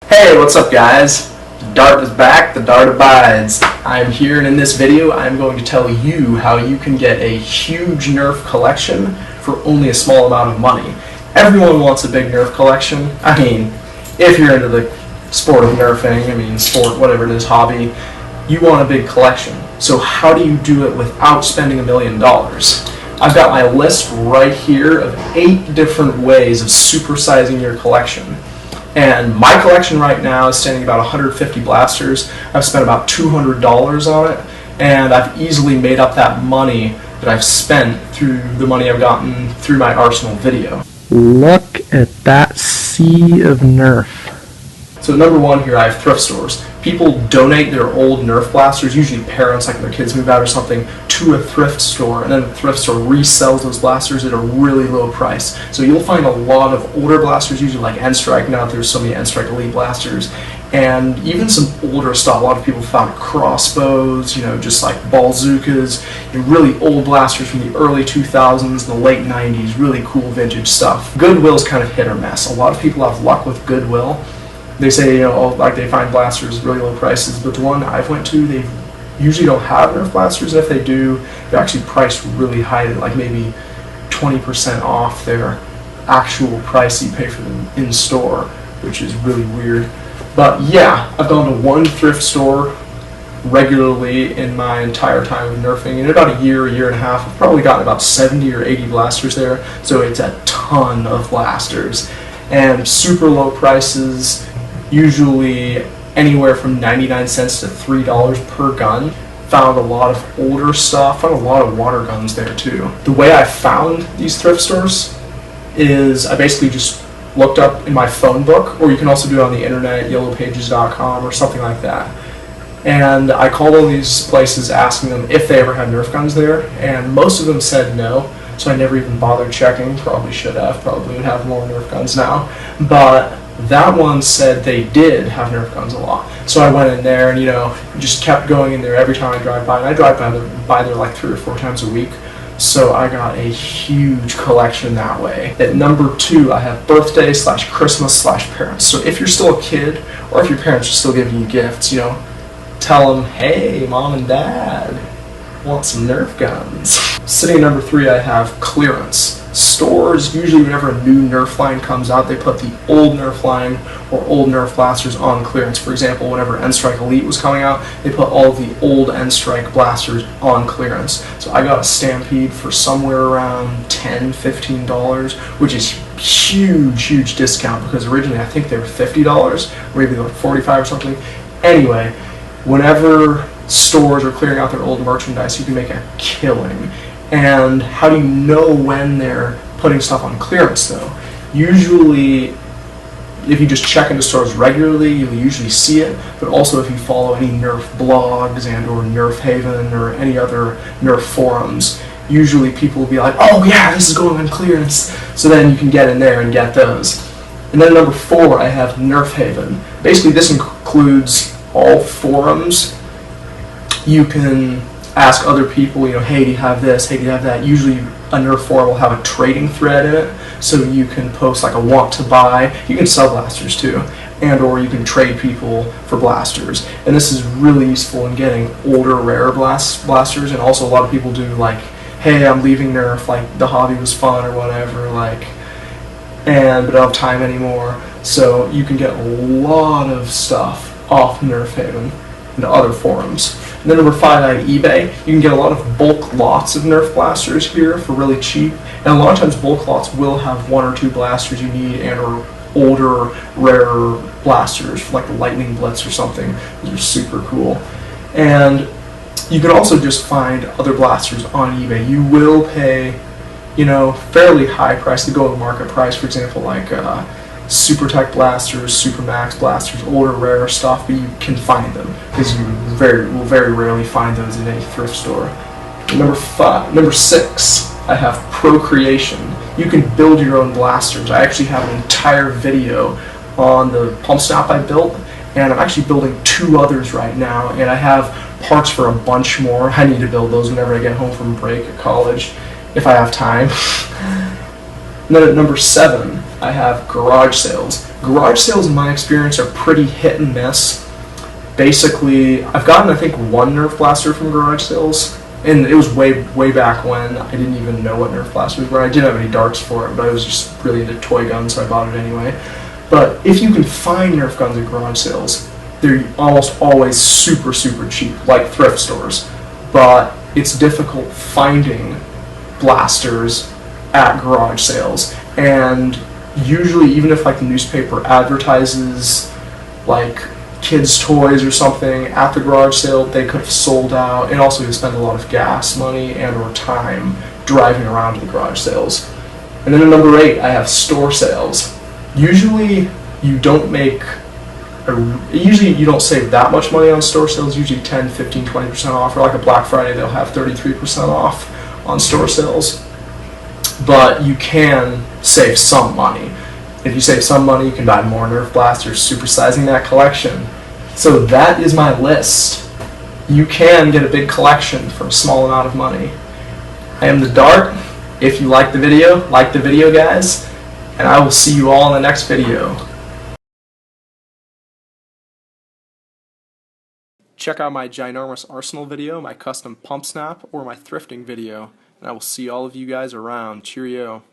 Hey, what's up guys? The dart is back, the dart abides. I'm here and in this video I'm going to tell you how you can get a huge Nerf collection for only a small amount of money. Everyone wants a big Nerf collection. I mean, if you're into the sport of Nerfing, sport, whatever it is, hobby, you want a big collection. So how do you do it without spending $1 million? I've got my list right here of 8 different ways of supersizing your collection. And my collection right now is standing about 150 blasters. I've spent about $200 on it, and I've easily made up that money that I've spent through the money I've gotten through my Arsenal video. Look at that sea of Nerf. So number one here, I have thrift stores. People donate their old Nerf blasters, usually parents, like their kids move out or something, to a thrift store, and then the thrift store resells those blasters at a really low price. So you'll find a lot of older blasters, usually like N-Strike. Now there's so many N-Strike Elite blasters, and even some older stuff. A lot of people found crossbows, just like bazookas, really old blasters from the early 2000s, the late 90s, really cool vintage stuff. Goodwill's kind of hit or miss. A lot of people have luck with Goodwill. They say, they find blasters really low prices, but the one I've went to, they usually don't have Nerf blasters, and if they do, they're actually priced really high, like maybe 20% off their actual price you pay for them in store, which is really weird. But yeah, I've gone to one thrift store regularly in my entire time with Nerfing. In about a year and a half, I've probably gotten about 70 or 80 blasters there, so it's a ton of blasters. And super low prices, usually anywhere from 99 cents to $3 per gun. Found a lot of older stuff, found a lot of water guns there too. The way I found these thrift stores is I basically just looked up in my phone book, or you can also do it on the internet, yellowpages.com or something like that. And I called all these places asking them if they ever had Nerf guns there, and most of them said no, so I never even bothered checking. Probably should have, probably would have more Nerf guns now. But that one said they did have Nerf guns a lot. So I went in there and, just kept going in there every time I drive by. And I drive by there like 3 or 4 times a week. So I got a huge collection that way. At number 2, I have birthday / Christmas / parents. So if you're still a kid, or if your parents are still giving you gifts, tell them, hey, mom and dad, want some Nerf guns. Sitting at number 3, I have clearance. Stores, usually whenever a new Nerf line comes out, they put the old Nerf line or old Nerf blasters on clearance. For example, whenever N-Strike Elite was coming out, they put all the old N-Strike blasters on clearance. So I got a Stampede for somewhere around $10, $15, which is huge discount, because originally I think they were $50, maybe like $45 or something. Anyway, whenever stores are clearing out their old merchandise, you can make a killing. And how do you know when they're putting stuff on clearance though? Usually, if you just check into stores regularly, you'll usually see it, but also if you follow any Nerf blogs and or Nerf Haven or any other Nerf forums, usually people will be like, oh yeah, this is going on clearance, so then you can get in there and get those. And then number 4, I have Nerf Haven. Basically this includes all forums. You can ask other people, hey, do you have this? Hey, do you have that? Usually a Nerf forum will have a trading thread in it, so you can post like a want to buy. You can sell blasters too, and or you can trade people for blasters. And this is really useful in getting older, rarer blasters. And also a lot of people do like, hey, I'm leaving Nerf, like the hobby was fun or whatever, but I don't have time anymore. So you can get a lot of stuff off Nerf Haven and other forums. And then number 5, I have eBay. You can get a lot of bulk lots of Nerf blasters here for really cheap. And a lot of times bulk lots will have 1 or 2 blasters you need, and or older, rarer blasters for like the Lightning Blitz or something. Those are super cool. And you can also just find other blasters on eBay. You will pay, fairly high price to go with market price. For example, like Super Tech blasters, Super Max blasters, older, rare stuff, but you can find them, because you will very rarely find those in any thrift store. Number 6, I have Procreation. You can build your own blasters. I actually have an entire video on the pump snap I built, and I'm actually building 2 others right now, and I have parts for a bunch more. I need to build those whenever I get home from break at college, if I have time. And then at number 7, I have garage sales. Garage sales, in my experience, are pretty hit and miss. Basically, I've gotten, I think, one Nerf blaster from garage sales, and it was way back when. I didn't even know what Nerf blasters were. I didn't have any darts for it, but I was just really into toy guns, so I bought it anyway. But if you can find Nerf guns at garage sales, they're almost always super cheap, like thrift stores. But it's difficult finding blasters at garage sales, and usually, even if like the newspaper advertises like kids' toys or something at the garage sale, they could have sold out, and also you spend a lot of gas money and or time driving around to the garage sales. And then at number 8, I have store sales. Usually you don't you don't save that much money on store sales, usually 10, 15, 20% off, or like a Black Friday they'll have 33% off on store sales. But you can save some money. If you save some money, you can buy more Nerf blasters, supersizing that collection. So that is my list. You can get a big collection for a small amount of money. I am the Dart. If you like the video, guys, and I will see you all in the next video. Check out my ginormous arsenal video, my custom pump snap, or my thrifting video, and I will see all of you guys around. Cheerio.